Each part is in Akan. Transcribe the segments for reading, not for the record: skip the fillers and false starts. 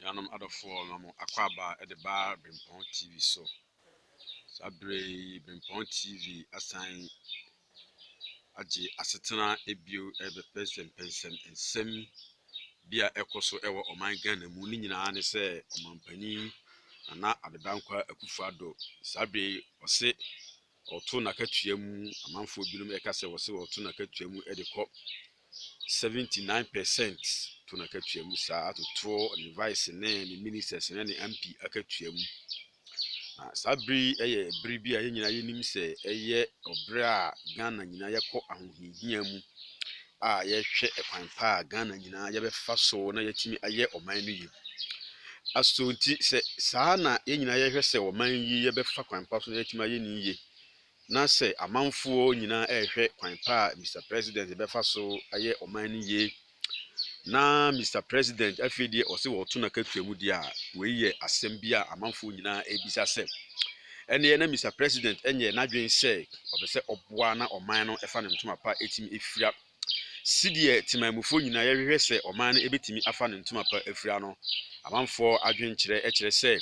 Yanum adofo no akwaba e de ba Brimpon TV so. Sabre Brimpon TV asan age asetena ebio ebe pensem ensem bia ekoso ewo oman Ghana mu ni nyina ne se omampani na adedankwa akufado sabre ose oto na katua mu amanfo bilum ekase wose oto na katua mu e de kɔ 79% to na katua mu sa atoto ni vice ne ministers ne MP akatua mu na sabri eye bribi a nyina yenim se eye obra Ghana nyina yekɔ ahohihia mu a yehwɛ ekwan pa Ghana nyina yebefa so na yetimi aye oman no yi asonti se saa na nyina yehwɛ se oman yi yebefa kwan pa so na yetimi aye ni yi na se amanfo nyina ehwɛ kwan pa Mr President yebefa so aye oman no yi na Mr President afidie ose woto na katua mu dia we ye asem bia amanfo nyina ebisa se ene na Mr President enye nadwen se obese oboa na oman no efa ne ntoma pa etimi efira sidie timamufo nyina yehwehwe se oman no ebetimi afa ne ntoma pa efira no amanfo adwen kyerɛ se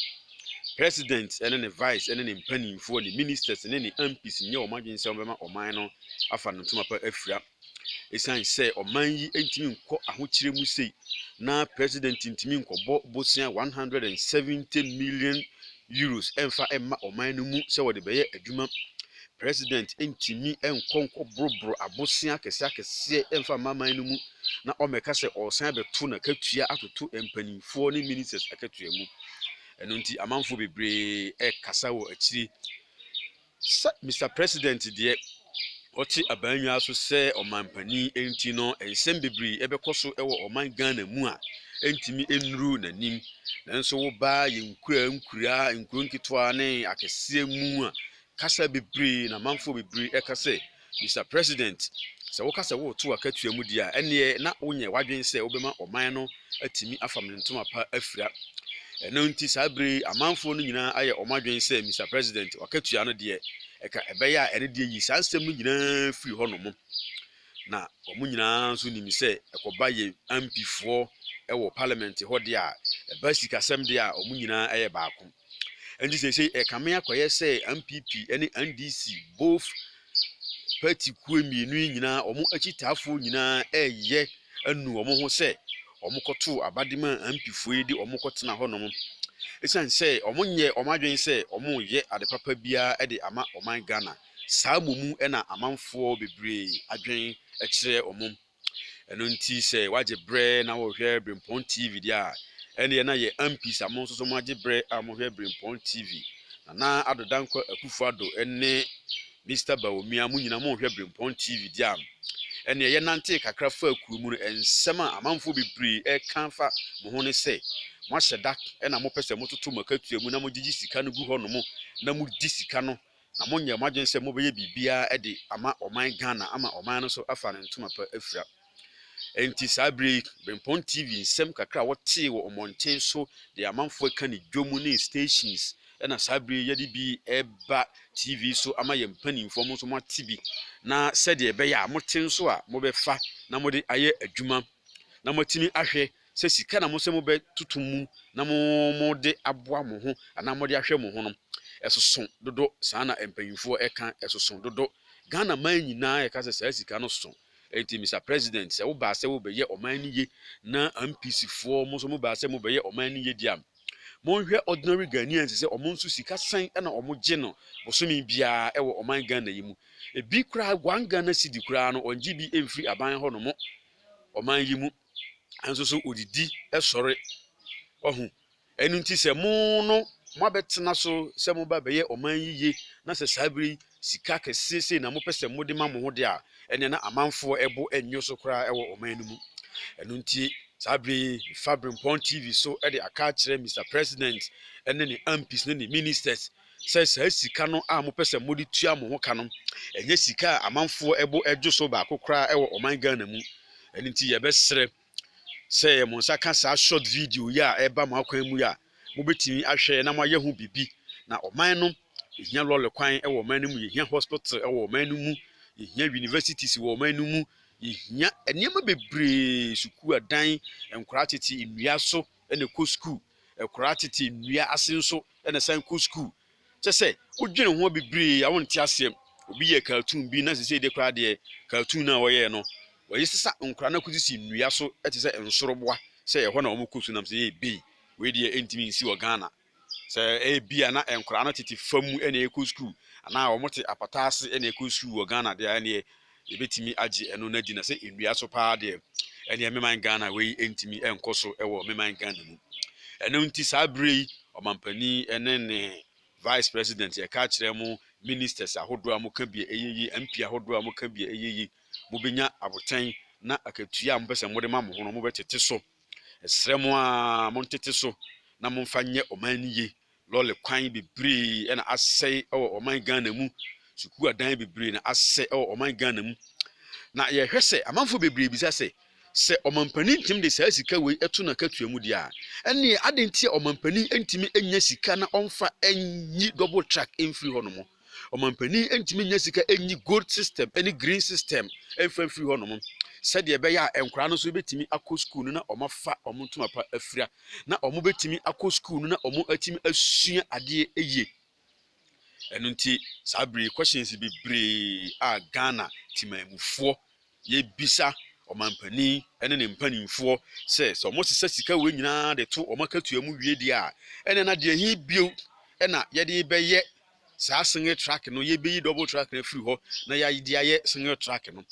President ene ne vice ene ne mpanimfo ne ministers ene ne MPs nye omadwen se obema oman no afa ne ntoma pa efira esan se oman yi entimi nkɔ ahokyere mu sei na president ntimi nkɔbɔ bosia 170 million euros emfa emma oman no mu se wode bɛyɛ adwuma president entimi nkɔnkɔ brobro abosia kɛse emfa maman no mu na ɔmɛka se ɔsan bɛto na katua atoto empanimfo ne ministers akatua mu ɛno nti amanfo bebree kasa wɔ akyiri Mr President deɛ ɔte abanwa so sɛ ɔmampani enti no ensem bebree ɛbɛkɔ so ɛwɔ ɔman Ghana mu a entimi enuru nanim nanso wo ba yɛ nkura nkitwa ne akɛse mu a kasa bebree na manfo bebree ɛkasa Mr President sɛ wo kasa wo to akatua mu dia ɛne na wonyɛ wadwen sɛ wobɛma ɔman no atimi afam ne ntoma pa afira ɛno nti sabre amanfo no nyina ayɛ ɔmadwen sɛ Mr President wakatua no de eka ɛbɛyɛ a ɛne de yi sansɛm no nyina firi hɔ no mo na ɔmo nyina nso nim sɛ ɛkɔba yɛ MP foɔ ɛwɔ parliament hɔ de a ɛba sikasɛm de a ɔmo nyina ɛyɛ baako ɛnti sɛ ɛkame akɔyɛ sɛ MPP ɛne NDC both party kuo mienu nyina ɔmo akyitaafo nyina ɛyɛ anu ɔmo ho sɛ ɔmo kɔto abadema MP foɔ yi de ɔmo kɔtena hɔ no mo esan sɛ ɔmo nyɛ ɔmadwen sɛ ɔmo yɛ ade papa bia ɛde ama ɔman Ghana saa momu ɛna amanfoɔ bebree adwen ɛkyerɛ ɔmo ɛno nti sɛ wagye brɛ na wɔhwɛ Brimpon TV dia ɛne na yɛ MPs amo nso so mo agye brɛ a mo hwɛ Brimpon TV na adodankwa akufado ɛne Mr Bawumia mo nyina mo hwɛ Brimpon TV dia ɛne yɛ nante kakra fa akuru mu no ensɛm a amanfoɔ bebree ɛka fa mo ho ne sɛ mo ahyɛ da ɛna mo pɛsɛ mo toto makatua mu na mo gigi sika no gu hɔ no mo na mo di sika no na mo nyɛ madwen sɛ mo bɛyɛ bibia ɛde ama ɔman Ghana ama ɔman no so afa ne ntoma pa afira enti sabre Brimpon TV nsɛm kakra wɔtee wɔ ɔmɔnten so de amanfoɔ ka ne dwomu ne stations ɛna sabre yɛde bi ɛba TV so ama yɛ mpanimfoɔ mo so mo ate bi na sɛdeɛ ɛbɛyɛ a mo ten so a mo bɛfa na mo de ayɛ adwuma na mo timi ahwɛ sɛ sika na mo sɛ mo bɛ tutu mu na mo de aboa mo ho ana mo de ahwɛ mo ho no ɛsoso dodo saa na mpanyimfoɔ ɛka ɛsoso dodo Ghana man nyinaa ɛka sɛ saa sika no so enti Mr President sɛ wo ba sɛ wo bɛyɛ ɔman no ye na MPC foɔ mo so mo ba sɛ mo bɛyɛ ɔman no ye dia mo hwɛ ordinary Ghanaians sɛ ɔmo nso sika san ɛna ɔmo gye no bosomi bia ɛwɔ ɔman Ghana yi mu ebi kura 1 Ghana cedi kura no ɔngye bi emfiri aban hɔ no mo ɔman yi mu anso so odidi ɛsɔre ɔho ɛnu nti sɛ mo no mo abɛtena so sɛ mo ba bɛyɛ ɔman yiye na sɛ sabiri sika kɛsese na mo pɛsɛ mo de ma mo ho de a ɛne na amanfoɔ ɛbo ɛnyo so kora ɛwɔ ɔman no mu ɛnu nti sabiri Brimpon TV so ɛde aka kyerɛ Mr President ɛne ne MPs ne ministers sɛ saa sika no a mo pɛsɛ mo de tua mo ho ka no ɛnyɛ sika a amanfoɔ ɛbo ɛdwo so baako kora ɛwɔ ɔman Ghana mu ɛnu nti yɛbɛsrɛ sɛ mo nsa ka saa short video ya ɛba mo akwan mu ya mo betimi ahwɛ na mo ayɛ ho bibi na ɔman no ehia lɔle kwan ɛwɔ ɔman no mu ehia hospital ɛwɔ ɔman no mu ehia universities wɔ ɔman no mu ehia nneɛma bebree sukuu adan nkora tete nnua so ɛna kɔ school ekora tete nnua ase nso na san kɔ school kyɛ sɛ wodwene ho bebree a wonte asɛm obi yɛ cartoon bi na sɛ de kora de cartoon na wɔyɛ no wɔyɛ sisa nkora na kɔsisi nnua so ɛte sɛ nsoroboa sɛ ɛhɔ na wɔn kɔ so nam sɛ yɛ bi wei deɛ ɛntimi nsi wɔ Ghana sɛ ɛbi na nkora no tete fam na ɛkɔ school ana wɔn te apata ase na ɛkɔ school wɔ Ghana deɛ ɛne yɛbɛtumi agye ɛno na di na sɛ nnua so paa deɛ ɛne meman Ghana wei ɛntimi ɛnkɔ so ɛwɔ meman Ghana mu ɛno nti saa bere yi ɔmampani ɛne ne vice president yɛka kyerɛ mu ministers ahodoɔ a moka bi ɛyɛyi MP ahodoɔ a moka bi ɛyɛyi mobɛnya abotan na akatua a mopɛsɛ mode ma mo ho no mobɛtete so ɛsrɛ mo a montete so na momfa nyɛ ɔman no ye lɔle kwan bebree ɛna asɛe ɛwɔ ɔman Ghana mu sukuu adan bebree na asɛe ɛwɔ ɔman Ghana mu na yɛhwɛ sɛ amanfo bebree bisa sɛ ɔmampani ntimi de saa sika wei ɛto na katua mu dia ɛne adentie ɔmampani ntimi enya sika na ɔmfa enyi double track emfiri hɔ no mo ɔmampani ntimi enya sika enyi gold system ɛne green system emfa firi hɔ no mo sɛdeɛ ɛbɛyɛ a nkora no so betimi akɔ school no na ɔmafa ɔmo ntoma pa afira na ɔmo betimi akɔ school no na ɔmo atimi asua adeɛ eye ɛno nti saa bere questions bebree a Ghana timamufoɔ yɛbisa ɔmampani ɛne ne mpanimfoɔ sɛ ɔmo sesa sika wei nyinaa de to ɔmo akatua mu wie die a ɛne na deɛ hi bio ɛna yɛde bɛyɛ saa single track no yɛbɛyi double track na firi hɔ na yɛde ayɛ single track no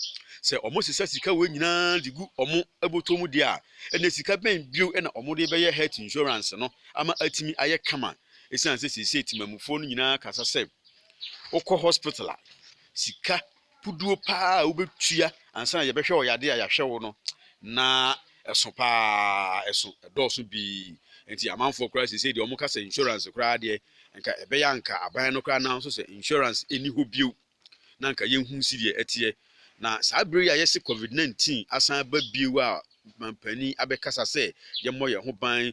sɛ ɔmo sesa sika wei nyinaa de gu ɔmo aboto mu die a ɛne sika bɛn bio ɛna ɔmo de bɛyɛ health insurance no ama atimi ayɛ kama ɛsiane sɛ sese timamufoɔ no nyinaa kasa sɛ wokɔ hospital a sika puduo paa wobɛtua ansa na yɛbɛhwɛ wɔ yade a yɛhwɛ wo no na ɛso paa ɛso ɛdɔɔso bi nti amanfoɔ koraa sɛ deɛ ɔmo ka sɛ insurance koraa deɛ nka ɛbɛyɛ anka aban no koraa na nso sɛ insurance ɛni hɔ bio na nka yɛnhu si deɛ ɛteɛ na saa bere yi a yɛse COVID-19 asan ba bio a mampani abɛkasa sɛ yɛmmɔ yɛn ho ban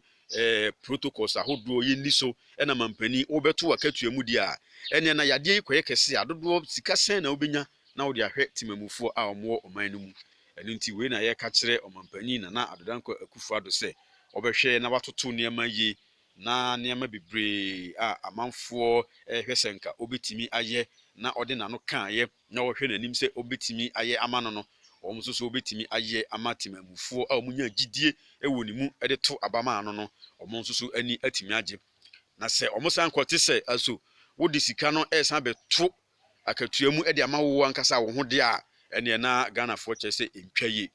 protocols ahodoɔ yɛnni so ɛna mampani wobɛto akatua mu deɛ a ɛne na yadeɛ yi kɔyɛ kɛse a dodoɔ sika sɛn na wobɛnya na wode ahwɛ timamufoɔ a ɔmo ɔman no mu ɛno nti wei na yɛka kyerɛ ɔmampani na Adodankwa Akufo-Addo sɛ ɔbɛhwɛ na watoto nneɛma yie na nneɛma bebree a amanfoɔ ɛhwɛ sɛ nka obetimi ayɛ na ɔde nano kaayɛ na wɔhwɛ n'anim sɛ obetimi ayɛ ama no ɔmo nso so obetimi ayɛ ama timamufoɔ a ɔmo nya gidie ɛwɔ ne mu ɛde to abama ano no ɔmo nso so ani atimi agye na sɛ ɔmo san kɔte sɛ aso wode sika no ɛsan bɛto akatua mu ɛde ama wo ankasa wo ho de a ɛne na Ghanafoɔ kyerɛ sɛ entwa ye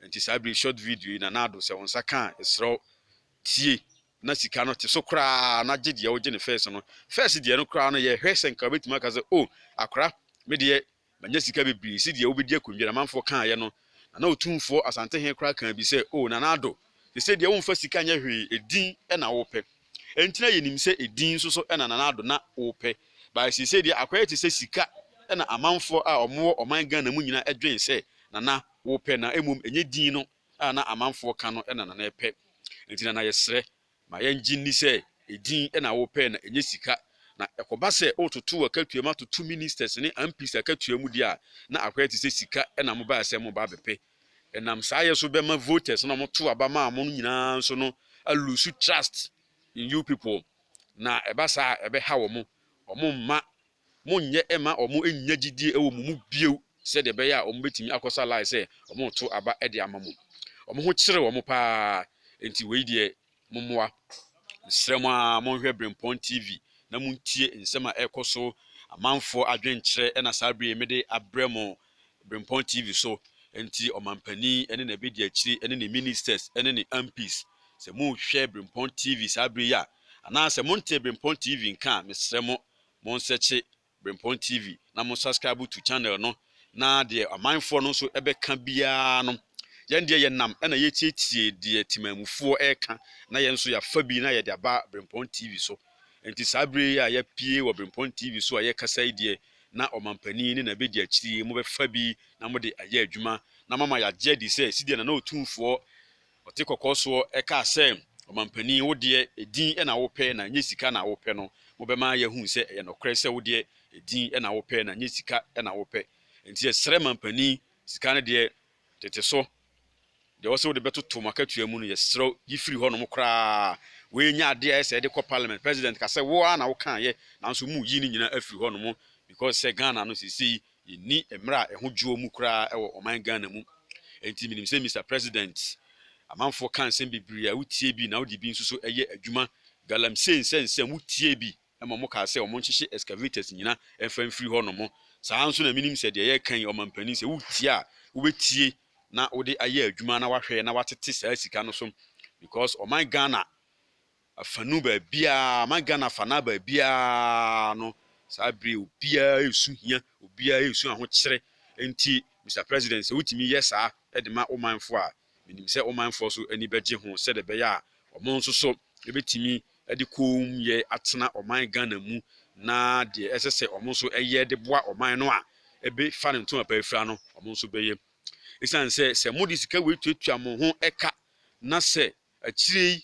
nti saa bere short video na Ado sɛ wonsa ka esrɛ tie na sika no te so kraa na gye deɛ wogye ne first no first deɛ no kraa no yɛ hwɛ sɛ nka betuma aka sɛ o akora me deɛ manya sika bebree si deɛ wobɛdi akonnwa na manfo ka ayɛ no na otumfoɔ asante he kraa kan bi sɛ o na Ado sɛ deɛ womfa sika nyɛ hwee edin ɛna wopɛ entina yɛnim sɛ edin nso so ɛna na Ado na wopɛ ba sɛ deɛ akwaa te sɛ sika ɛna amanfo a ɔmo ɔman Ghana mu nyina ɛdwen sɛ na wopɛ na emom enye din no a na amanfo ka no ɛna na ɛpɛ entina na yɛsrɛ ma yɛngye ni sɛ edin ɛna wopɛ na enye sika na ɛkɔba sɛ ototo akatua ma toto ministers ne MPs akatua mu di a na akwaa te sɛ sika ɛna mo ba sɛ mo ba bɛpɛ ɛnam saa yɛ so bɛma voters na mo to aba ma mo nyinaa nso no lose trust in you people na ɛba saa ɛbɛha wɔ mo ɔmo mma monyɛ ɛma ɔmo ennya gidie ɛwɔ mu bio sɛ de bɛyɛ a ɔmo betimi akɔsa lai sɛ ɔmo to aba ɛde ama mo ɔmo ho kyerɛ ɔmo paa enti wei deɛ mommoa srɛ mo a monhwɛ Brempɔn TV na montie nsɛm a ɛkɔ so amanfoɔ adwenkyerɛ ɛna saa bere mede abrɛ mo Brempɔn TV so enti ɔmampani ɛne na bedi akyiri ɛne ne ministers ɛne ne MPs sɛ mohwɛ Brempɔn TV saa bere ya ana sɛ monte Brempɔn TV nka mesrɛ mo monsearch Brempɔn TV na mo subscribe to channel no na de amanfoɔ no so ɛbɛka biara no yɛn deɛ yɛnam ɛna yɛtietie deɛ timamufoɔ ɛka na yɛn so yɛafa bi na yɛde aba Brempɔn TV so enti saa bere a yɛpie wɔ Brempɔn TV so a yɛkasa yi deɛ na ɔmampani ne na bedi akyiri mo bɛfa bi na mo de ayɛ adwuma na mama yɛagye di sɛ sidie na otumfoɔ ɔte kɔkɔɔ so ɛka sɛ ɔmampani wo deɛ edin ɛna wopɛ na nye sika na wopɛ no mo bɛma yɛhu sɛ ɛyɛ nɔkorɛ sɛ wo deɛ edin ɛna wopɛ na nye sika ɛna wopɛ enti ɛsrɛ mampani sika no deɛ tete so de also de beto to makatua mu no yesro yifiri ho no mokra we nya ade a say de ko parliament president ka say wo na wo kan ye nanso mu yi ni nyina afiri ho no mo because say Ghana no sisi ni emra eho juo mu kra e wo oman Ghana mu enti minim say Mr President amanfo kan sem bibiri a wutie bi na wodi bi nso so eye adwuma galamsey sense wutie bi ema mo ka say omo nhyehye excavators nyina efan free ho no mo saa nso na minim say de ye kan omampani say wutie a wobetie na wode aye adwuma na wahwe na watete saa sika no so because oman Ghana afanu ba bia man Ghana fana ba bia no saa bre obia esu hia obia esu aho kyere enti Mr President say wutimi yesa e de ma omanfo a minim say omanfo so ani beje ho se de be ya omo nso so ebetimi e de kom ye atena oman Ghana mu na de esese omo nso eye de boa oman no a ebe fa ne ntoma pa afra no omo nso beye isan se modi sika we tuatua mo ho eka na se akire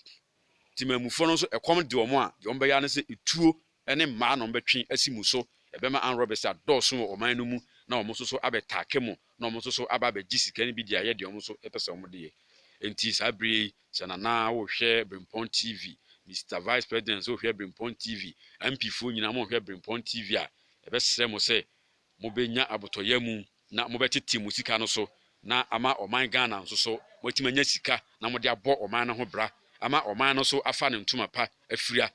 timamufo no so ekom de omo a de ombe ya na se etuo ene ma no betwe asimu so ebema an robesa dɔso oman no mu na omo so abetake mo na omo so aba beji sika ni bi dia ye de omo so epese omo de ye enti sabri sanana wo hwe Brimpon TV Mr Vice President so hwe Brimpon TV MP fo nyina mo hwe Brimpon TV a ebesere mo se mo benya abotoya mu na mo betete mu sika no so na ama oman Ghana nso so motimanya sika na mo de abɔ oman no ho bra ama oman no so afa ne ntoma pa afiria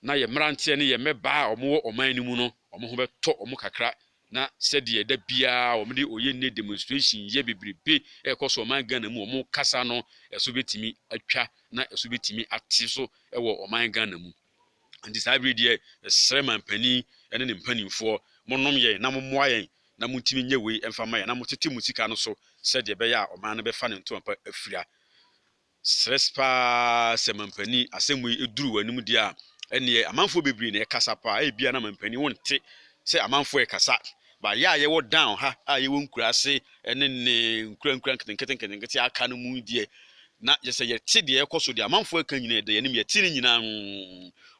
na ye mrantie ne ye meba omo oman ni mu no omo ho beto omo kakra na sɛde da bia omo de oye ne demonstration ye bebrebe ekoso oman Ghana mu omo kasa no eso betimi atwa na eso betimi ate so ewo oman Ghana mu andi sabri de sreman pani ene ne mpanimfo monom ye na mommoa ye na mutimi nye we emfama ye na mutete musika no so sɛde be ya oman no be fa ne ntoma pa afiria srespa semampani asemu eduru wanum dia ene amanfo bebre na ekasa pa e bia na mampani wonte se amanfo ekasa ba ya ye wo down ha a ye wo nkurase ene ne nkura nketenkete aka no mu die na ye se ye te de ekoso de amanfo aka nyina de ye nim ye te ni nyina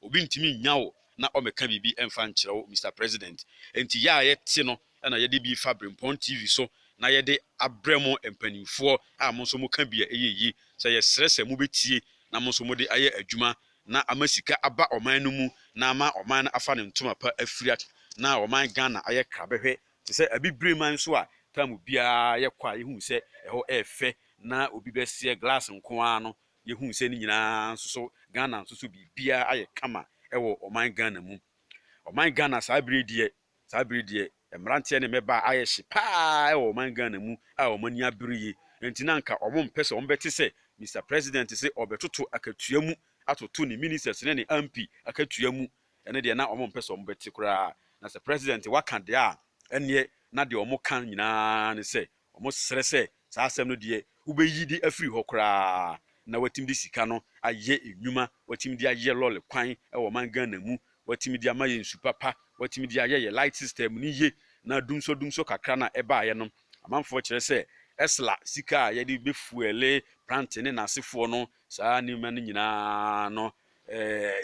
obi ntimi nyawo na o meka bibi emfa nkyerɛw Mr President enti ya ye te no na ye de bi fa Brimpon TV so na ye de abremo empanimfo a mo so mo ka bia eyeyi say yesrese mu betie na mo so mo de aye adwuma na amasika aba oman no mu na ama oman na afa ne ntoma pa afiria na oman Ghana aye krabehwe te say abibre man so a tamu bia ye kwa ye hu se eho efe na obi besie glass nko ano ye hu se ni nyina so Ghana so bibia aye kama ewo oman Ghana mu oman Ghana sabredie emrante ne meba aye hye pa ewo oman Ghana mu a omani abriye enti nanka omo mpese omo beti se Mr President say obetoto akatua mu atoto ni ministers ne MP akatua mu ene de na omo mpese omo beti kura na se president waka de a ene na de omo kan nyina ne se omo sere se saa asem no de ubeyi di afiri ho kura na watim di sika no aye enwuma watim di aye lole kwan ewo man Ghana mu watim di amaye nsupapa watim di aye light system ni ye na dumso kakra na eba aye no amanfo kire se esla sika ye di befuele plantine na asefo no saa ni ma nyina no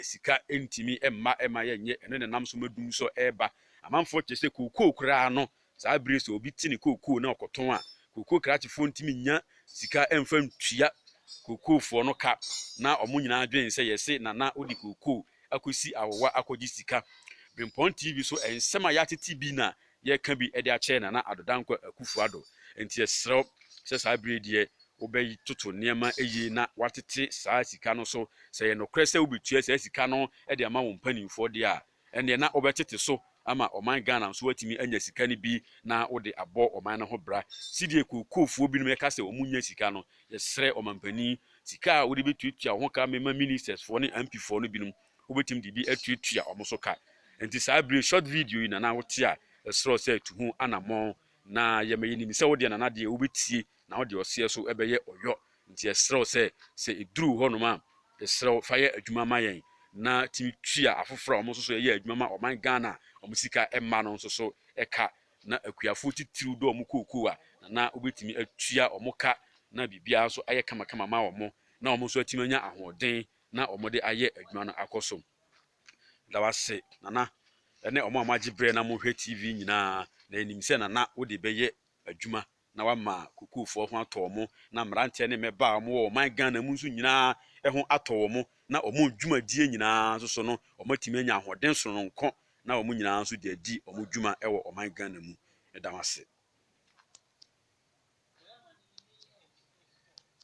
sika entimi emma ye nye ene ne nam so madum so eba amanfo kire se kokoo kra no saa bire so obi tini kokoo na okoton a kokoo kra chefo ntimi nya sika emfa ntua kokoo fo no ka na omo nyina adwen se yese na odi kokoo akosi awowa akoji sika Brimpon TV so ensema ya tete bi na ye ka bi ede a che na adodanko akufuado enti esrew se saa bredie obeyi toto niema eyi na watete saa sika no so se ye no krese obetua saa sika no ede ama wo mpanimfo de a ene na obetete so ama oman Ghana so watimi anya sika ni bi na wode abo oman no ho bra sidie kokofuo bi no meka se omunya sika no yesre omampani sika wode betuatua ho ka mema ministers fo ne MP fo no binom obetim de bi atuatua omoso ka enti saa bre short video yi na wote a esro se tuhu anamon na yemeyi ni se wode na de obetie na wode ose so ebeye oyo nti esro se eduru ho no ma esro faye adwuma mayen na timi tua afoforo omo so ye adwuma ma oman Ghana omo sika emma no so eka na akuafo titiru do omo kokoo a na obetimi atua omo ka na bibia so aye kama ma omo na omo so atimanya ahoden na omo de aye adwuma no akoso da wase nana ene omo amagibre na mo hwe TV nyina na enim se nana wo de beye adwuma na wama kukuufoɔ ho atɔ mo na mmeranteɛ ne mmɛbaa mo wɔ ɔman Ghana mu nso nyinaa ho atɔ mo na ɔmo dwumadie nyinaa nso so no ɔmo atumi anya ahoɔden sononko na ɔmo nyinaa nso de adi ɔmo dwuma wɔ ɔman Ghana mu ɛda wase